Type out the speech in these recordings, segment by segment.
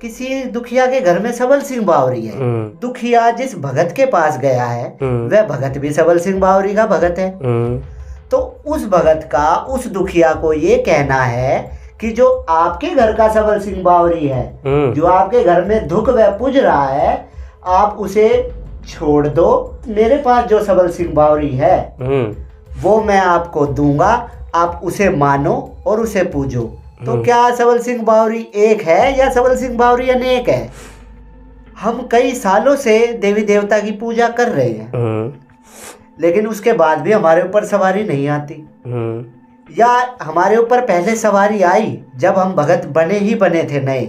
किसी दुखिया के घर में सबल सिंह बावरी है। दुखिया जिस भगत के पास गया है वह भगत भी सबल सिंह बावरी का भगत है। तो उस भगत का उस दुखिया को ये कहना है कि जो आपके घर का सबल सिंह बावरी है, जो आपके घर में दुख वह पूज रहा है, आप उसे छोड़ दो। मेरे पास जो सबल सिंह बावरी है वो मैं आपको दूंगा, आप उसे मानो और उसे पूजो। तो क्या सबल सिंह बावरी एक है या सबल सिंह बावरी अनेक है? हम कई सालों से देवी देवता की पूजा कर रहे हैं, लेकिन उसके बाद भी हमारे ऊपर सवारी नहीं आती, या हमारे ऊपर पहले सवारी आई जब हम भगत बने ही बने थे नए,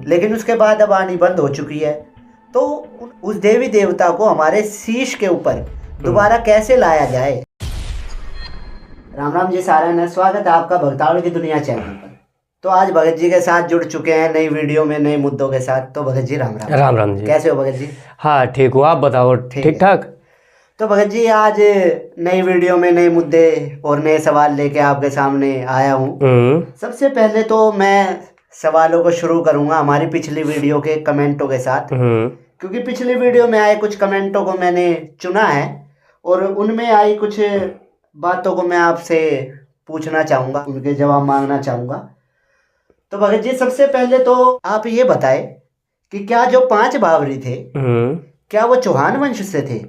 लेकिन उसके बाद अब आनी बंद हो चुकी है। तो उस देवी देवता को हमारे शीश के ऊपर दोबारा कैसे लाया जाए? राम राम जी सारा, स्वागत है आपका भगतावल की दुनिया चैनल पर। तो आज भगत जी के साथ जुड़ चुके हैं नई वीडियो में नए मुद्दों के साथ। तो भगत जी राम राम। राम राम जी, कैसे हो भगत जी? हाँ ठीक हो, आप बताओ? ठीक ठाक। तो भगत जी आज नई वीडियो में नए मुद्दे और नए सवाल लेके आपके सामने आया हूँ। सबसे पहले तो मैं सवालों को शुरू करूंगा हमारी पिछली वीडियो के कमेंटों के साथ, क्योंकि पिछली वीडियो में आए कुछ कमेंटों को मैंने चुना है और उनमें आई कुछ बातों को मैं आपसे पूछना चाहूँगा, उनके जवाब मांगना चाहूँगा। तो भगत जी सबसे पहले तो आप ये बताएं कि क्या जो 5 बावरी थे क्या वो चौहान वंश से थे?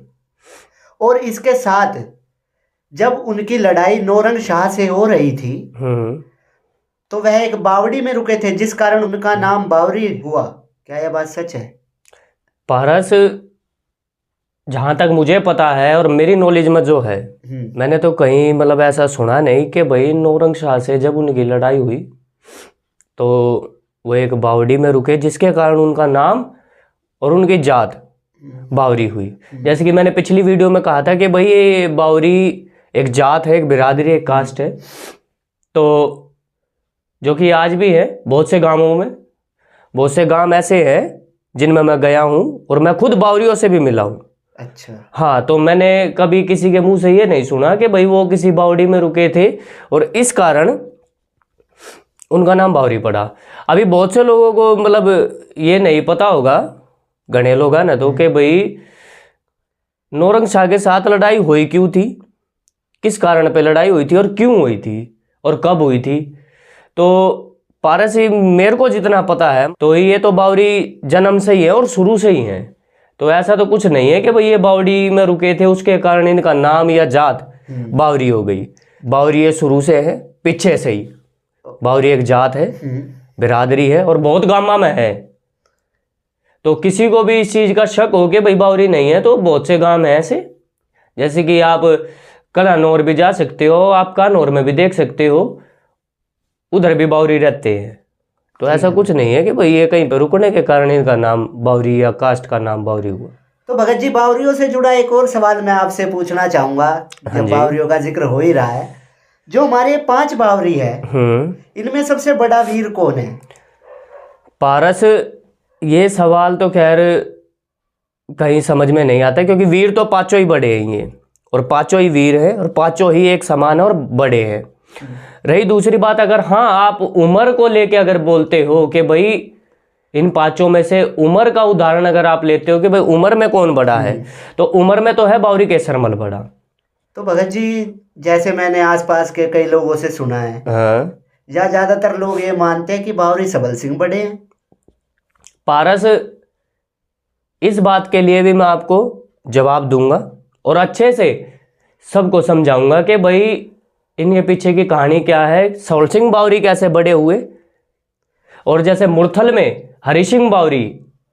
और इसके साथ जब उनकी लड़ाई नौरंग शाह से हो रही थी तो वह एक बावड़ी में रुके थे जिस कारण उनका नाम बावरी हुआ। क्या यह बात सच है? पारस, जहाँ तक मुझे पता है और मेरी नॉलेज में जो है, मैंने तो कहीं मतलब ऐसा सुना नहीं कि भाई नौरंग शाह से जब उनकी लड़ाई हुई तो वो एक बावड़ी में रुके जिसके कारण उनका नाम और उनकी जात बावरी हुई। जैसे कि मैंने पिछली वीडियो में कहा था कि भाई ये बावरी एक जात है, एक बिरादरी, एक कास्ट है, तो जो कि आज भी है बहुत से गांवों में। बहुत से गांव ऐसे हैं जिनमें मैं गया हूं और मैं खुद बावरियों से भी मिला हूं। अच्छा। हाँ, तो मैंने कभी किसी के मुंह से ये नहीं सुना कि भाई वो किसी बावड़ी में रुके थे और इस कारण उनका नाम बावरी पड़ा। अभी बहुत से लोगों को मतलब ये नहीं पता होगा, घने लोग हैं ना, तो कि भाई नौरंग शाह के साथ लड़ाई हुई क्यों थी, किस कारण पे लड़ाई हुई थी और क्यों हुई थी और कब हुई थी। तो पारसी मेरे को जितना पता है तो ये तो बावरी जन्म से ही है और शुरू से ही है। तो ऐसा तो कुछ नहीं है कि भाई ये बावड़ी में रुके थे उसके कारण इनका नाम या जात बावरी हो गई। बावरी ये शुरू से है, पीछे से ही बावरी एक जात है, बिरादरी है और बहुत गामा में है। तो किसी को भी इस चीज का शक हो कि भाई बावरी नहीं है तो बहुत से गांव हैं ऐसे, जैसे कि आप कलानौर भी जा सकते हो, आप कानौर में भी देख सकते हो, उधर भी बावरी रहते हैं। तो ऐसा कुछ नहीं है कि भाई ये कहीं पर रुकने के कारण इनका नाम बावरी या कास्ट का नाम बावरी हुआ। तो भगत जी बावरियों से जुड़ा एक और सवाल मैं आपसे पूछना चाहूंगा, जब बावरियों का जिक्र हो ही रहा है। जो हमारे 5 बावरी है इनमें सबसे बड़ा वीर कौन है? पारस, ये सवाल तो खैर कहीं समझ में नहीं आता, क्योंकि वीर तो 5 ही बड़े हैं ये, और 5 ही वीर हैं और 5 ही एक समान और बड़े हैं। रही दूसरी बात, अगर हाँ आप उम्र को लेके अगर बोलते हो कि भाई इन 5 में से उम्र का उदाहरण अगर आप लेते हो कि भाई उम्र में कौन बड़ा है, तो उम्र में तो है बावरी केसरमल बड़ा। तो भगत जी जैसे मैंने आसपास के कई लोगों से सुना है, या ज्यादातर लोग ये मानते हैं कि बावरी सबल सिंह बड़े हैं। पारस, इस बात के लिए भी मैं आपको जवाब दूंगा और अच्छे से सबको समझाऊंगा कि भाई इनके पीछे की कहानी क्या है, सबल सिंह बावरी कैसे बड़े हुए, और जैसे मुरथल में हरि सिंह बावरी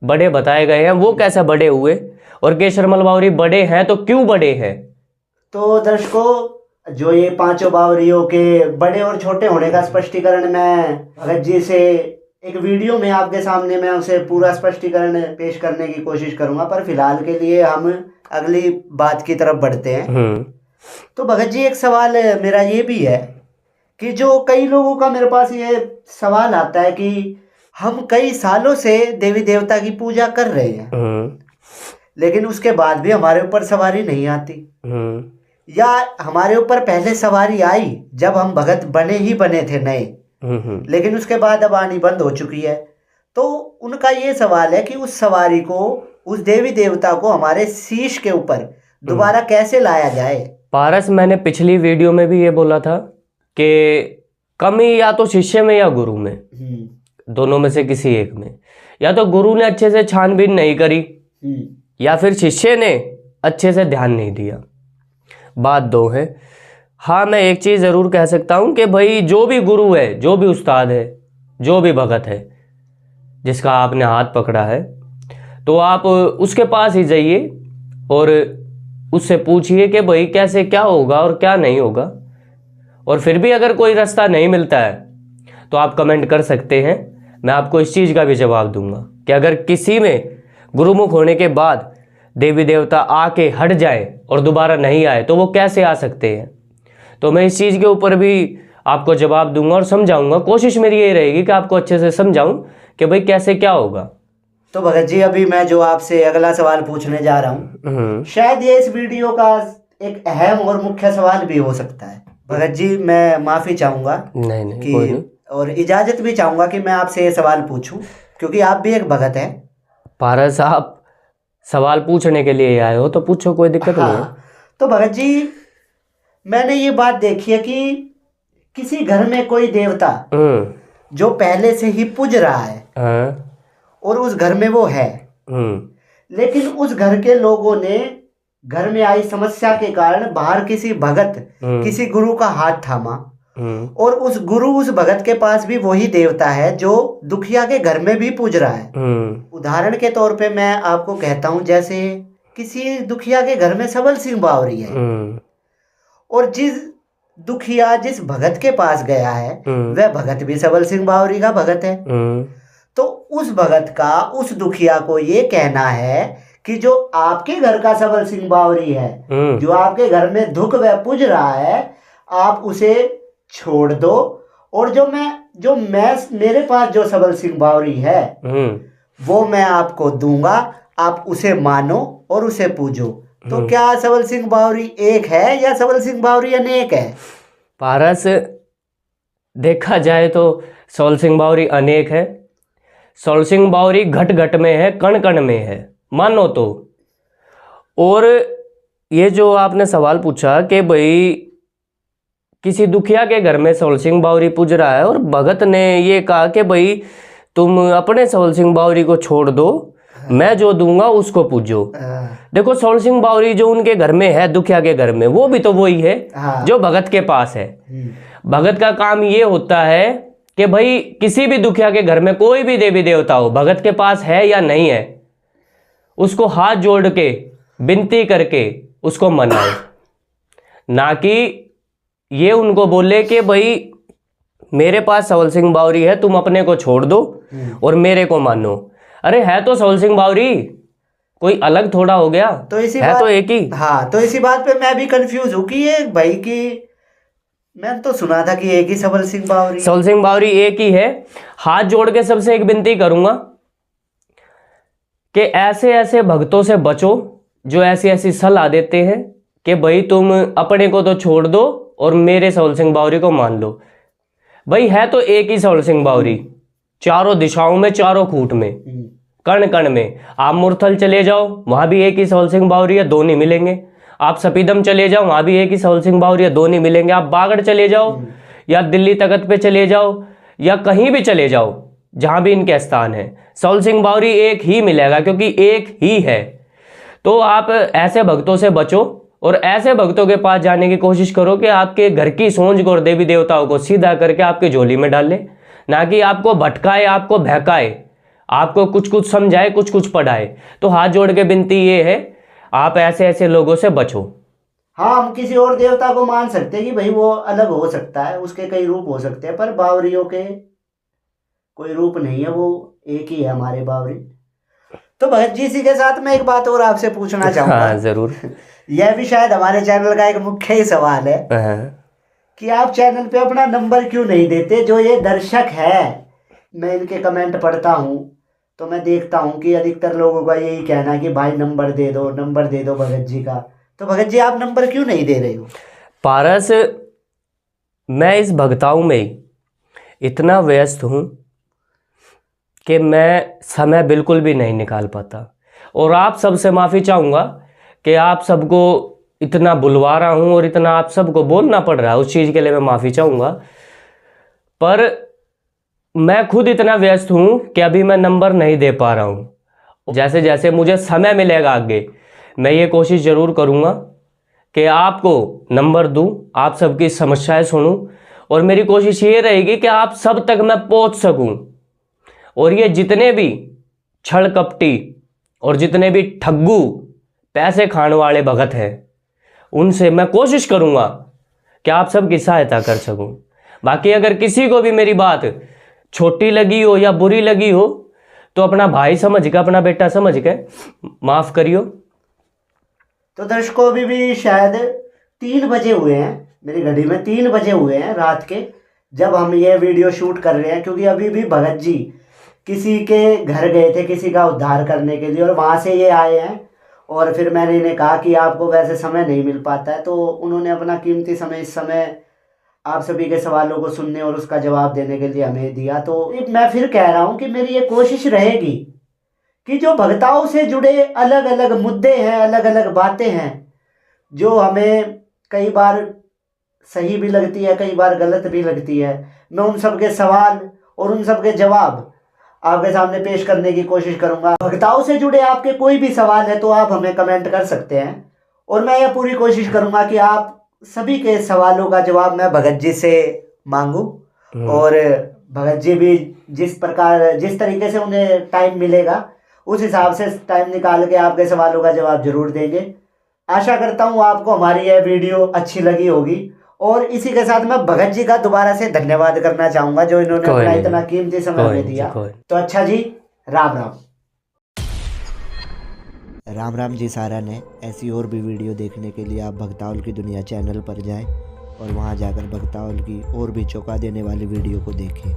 बड़े बताए गए हैं वो कैसे बड़े हुए, और केसरमल बावरी बड़े हैं तो क्यों बड़े हैं। तो दर्शकों, जो ये 5 बावरियों के बड़े और छोटे होने का स्पष्टीकरण मैं भगत जी से एक वीडियो में आपके सामने मैं उसे पूरा स्पष्टीकरण पेश करने की कोशिश करूंगा, पर फिलहाल के लिए हम अगली बात की तरफ बढ़ते हैं। तो भगत जी एक सवाल मेरा ये भी है कि जो कई लोगों का मेरे पास ये सवाल आता है कि हम कई सालों से देवी देवता की पूजा कर रहे हैं, लेकिन उसके बाद भी हमारे ऊपर सवारी नहीं आती, या हमारे ऊपर पहले सवारी आई जब हम भगत बने ही बने थे नए, लेकिन उसके बाद अब आनी बंद हो चुकी है। तो उनका ये सवाल है कि उस सवारी को, उस देवी देवता को हमारे शीश के ऊपर दोबारा कैसे लाया जाए। पारस, मैंने पिछली वीडियो में भी ये बोला था कि कमी या तो शिष्य में या गुरु में, दोनों में से किसी एक में। या तो गुरु ने अच्छे से छानबीन नहीं करी, या फिर शिष्य ने अच्छे से ध्यान नहीं दिया। बात दो है। हाँ, मैं एक चीज़ ज़रूर कह सकता हूँ कि भाई जो भी गुरु है, जो भी उस्ताद है, जो भी भगत है जिसका आपने हाथ पकड़ा है, तो आप उसके पास ही जाइए और उससे पूछिए कि भाई कैसे क्या होगा और क्या नहीं होगा। और फिर भी अगर कोई रास्ता नहीं मिलता है तो आप कमेंट कर सकते हैं, मैं आपको इस चीज़ का भी जवाब दूंगा कि अगर किसी में गुरुमुख होने के बाद देवी देवता आके हट जाए और दोबारा नहीं आए तो वो कैसे आ सकते हैं। तो मैं इस चीज़ के ऊपर भी आपको जवाब दूंगा और समझाऊंगा। कोशिश मेरी यही रहेगी कि आपको अच्छे से समझाऊं कि भाई कैसे क्या होगा। तो भगत जी, अभी मैं जो आपसे अगला सवाल पूछने जा रहा हूँ, शायद ये इस वीडियो का एक अहम और मुख्य सवाल भी हो सकता है। भगत जी, मैं माफ़ी चाहूँगा नहीं कि कोई नहीं। और इजाज़त भी चाहूँगा कि मैं आपसे ये सवाल पूछूं, क्योंकि आप भी एक भगत हैं। पारस, आप सवाल पूछने के लिए आए हो तो पूछो, कोई दिक्कत नहीं है। तो भगत जी, मैंने ये बात देखी है कि किसी घर में कोई देवता जो पहले से ही पूज रहा है और उस घर में वो है, लेकिन उस घर के लोगों ने घर में आई समस्या के कारण बाहर किसी भगत, किसी गुरु का हाथ थामा, और उस गुरु, उस भगत के पास भी वही देवता है जो दुखिया के घर में भी पूज रहा है। उदाहरण के तौर पे मैं आपको कहता हूँ, जैसे किसी दुखिया के घर में सबल सिंह बावरी है और जिस दुखिया जिस भगत के पास गया है वह भगत भी सबल सिंह बावरी का भगत है। तो उस भगत का उस दुखिया को ये कहना है कि जो आपके घर का सबल सिंह बावरी है, जो आपके घर में दुख वह पूज रहा है, आप उसे छोड़ दो, और जो मैं मेरे पास जो सबल सिंह बावरी है वो मैं आपको दूंगा, आप उसे मानो और उसे पूजो। तो क्या सबल सिंह बावरी एक है या सबल सिंह बावरी अनेक है? पारस, देखा जाए तो सबल सिंह बावरी अनेक है। सबल सिंह बावरी घट घट में है, कण कण में है, मानो तो। और ये जो आपने सवाल पूछा कि भाई किसी दुखिया के घर में सबल सिंह बावरी पूज रहा है और भगत ने ये कहा कि भाई तुम अपने सबल सिंह बावरी को छोड़ दो, मैं जो दूंगा उसको पूजो। देखो, सबल सिंह बावरी जो उनके घर में है, दुखिया के घर में, वो भी तो वही है जो भगत के पास है। भगत का काम ये होता है कि भाई किसी भी दुखिया के घर में कोई भी देवी देवता हो, भगत के पास है या नहीं है, उसको हाथ जोड़ के विनती करके उसको मनाए, ना कि ये उनको बोले कि भाई मेरे पास सबल सिंह बावरी है, तुम अपने को छोड़ दो और मेरे को मानो। अरे है तो सबल सिंह बावरी, कोई अलग थोड़ा हो गया, तो इसी है तो एक ही। हाँ, तो इसी बात पे मैं भी कंफ्यूज हूँ कि ये भाई की, मैं तो सुना था कि एक ही सबल सिंह बावरी, सबल सिंह बावरी एक ही है। हाथ जोड़ के सबसे एक विनती करूंगा कि ऐसे ऐसे भक्तों से बचो जो ऐसी ऐसी सलाह देते हैं कि भाई तुम अपने को तो छोड़ दो और मेरे सबल सिंह बावरी को मान लो। भाई है तो एक ही सबल सिंह बावरी, चारों दिशाओं में, चारों खूट में, कण कण में। आप मुरथल चले जाओ, वहां भी एक ही सबल सिंह बावरी है, दो नहीं मिलेंगे। आप सपीदम चले जाओ, वहां भी एक ही सबल सिंह बावरी है, दो नहीं मिलेंगे। आप बागड़ चले जाओ या दिल्ली तख्त पे चले जाओ या कहीं भी चले जाओ जहां भी इनके स्थान है, सबल सिंह बावरी एक ही मिलेगा, क्योंकि एक ही है। तो आप ऐसे भक्तों से बचो और ऐसे भक्तों के पास जाने की कोशिश करो कि आपके घर की सोच को और देवी देवताओं को सीधा करके आपके झोली में डाल ले, ना कि आपको भटकाए, आपको बहकाए, आपको कुछ कुछ समझाए, कुछ कुछ पढ़ाए। तो हाथ जोड़ के विनती ये है, आप ऐसे ऐसे लोगों से बचो। हाँ, हम किसी और देवता को मान सकते हैं कि भाई वो अलग हो सकता है, उसके कई रूप हो सकते हैं, पर बावरियों के कोई रूप नहीं है, वो एक ही है हमारे बावरी। तो भगत जी, इसी के साथ मैं एक बात और आपसे पूछना चाहूँगा। हाँ, जरूर। यह भी शायद हमारे चैनल का एक मुख्य ही सवाल है कि आप चैनल पे अपना नंबर क्यों नहीं देते। जो ये दर्शक है, मैं इनके कमेंट पढ़ता हूँ तो मैं देखता हूँ कि अधिकतर लोगों का यही कहना है कि भाई नंबर दे दो, नंबर दे दो भगत जी का। तो भगत जी, आप नंबर क्यों नहीं दे रहे हो? पारस, मैं इस भक्ताओं में इतना व्यस्त हूँ कि मैं समय बिल्कुल भी नहीं निकाल पाता, और आप सबसे माफ़ी चाहूँगा कि आप सबको इतना बुलवा रहा हूँ और इतना आप सबको बोलना पड़ रहा है, उस चीज़ के लिए मैं माफ़ी चाहूँगा। पर मैं खुद इतना व्यस्त हूँ कि अभी मैं नंबर नहीं दे पा रहा हूँ। जैसे जैसे मुझे समय मिलेगा आगे, मैं ये कोशिश ज़रूर करूँगा कि आपको नंबर दूँ, आप सबकी समस्याएं सुनूँ, और मेरी कोशिश ये रहेगी कि आप सब तक मैं पहुँच सकूँ। और ये जितने भी छल कपटी और जितने भी ठग्गू पैसे खाने वाले भगत हैं, उनसे मैं कोशिश करूँगा कि आप सबकी सहायता कर सकूँ। बाकी अगर किसी को भी मेरी बात छोटी लगी हो या बुरी लगी हो तो अपना भाई समझ के, अपना बेटा समझ के माफ़ करियो। तो दर्शकों अभी भी शायद 3 बजे हुए हैं, मेरी घड़ी में 3 बजे हुए हैं रात के, जब हम ये वीडियो शूट कर रहे हैं। क्योंकि अभी भी भगत जी किसी के घर गए थे किसी का उद्धार करने के लिए, और वहाँ से ये आए हैं। और फिर मैंने इन्हें कहा कि आपको वैसे समय नहीं मिल पाता है, तो उन्होंने अपना कीमती समय इस समय आप सभी के सवालों को सुनने और उसका जवाब देने के लिए हमें दिया। तो मैं फिर कह रहा हूँ कि मेरी ये कोशिश रहेगी कि जो भगताओं से जुड़े अलग अलग मुद्दे हैं, अलग अलग बातें हैं, जो हमें कई बार सही भी लगती है, कई बार गलत भी लगती है, मैं उन सब के सवाल और उन सब के जवाब आपके सामने पेश करने की कोशिश करूंगा। भगताओं से जुड़े आपके कोई भी सवाल है तो आप हमें कमेंट कर सकते हैं, और मैं यह पूरी कोशिश करूंगा कि आप सभी के सवालों का जवाब मैं भगत जी से मांगूं, और भगत जी भी जिस तरीके से उन्हें टाइम मिलेगा उस हिसाब से टाइम निकाल के आपके सवालों का जवाब जरूर देंगे। आशा करता हूँ आपको हमारी यह वीडियो अच्छी लगी होगी, और इसी के साथ मैं भगत जी का दोबारा से धन्यवाद करना चाहूँगा जो इन्होंने अपना इतना कीमती समय हमें दिया। तो अच्छा जी, राम राम। राम राम जी सारा ने। ऐसी और भी वीडियो देखने के लिए आप भगतावल की दुनिया चैनल पर जाएं और वहां जाकर भगतावल की और भी चौंका देने वाली वीडियो को देखें।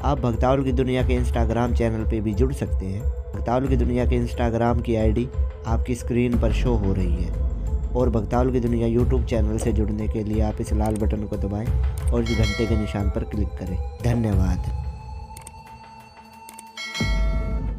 आप भगतावल की दुनिया के इंस्टाग्राम चैनल पे भी जुड़ सकते हैं। भगतावल की दुनिया के इंस्टाग्राम की आईडी आपकी स्क्रीन पर शो हो रही है, और भगतावल की दुनिया यूट्यूब चैनल से जुड़ने के लिए आप इस लाल बटन को दबाएं और इस घंटे के निशान पर क्लिक करें। धन्यवाद।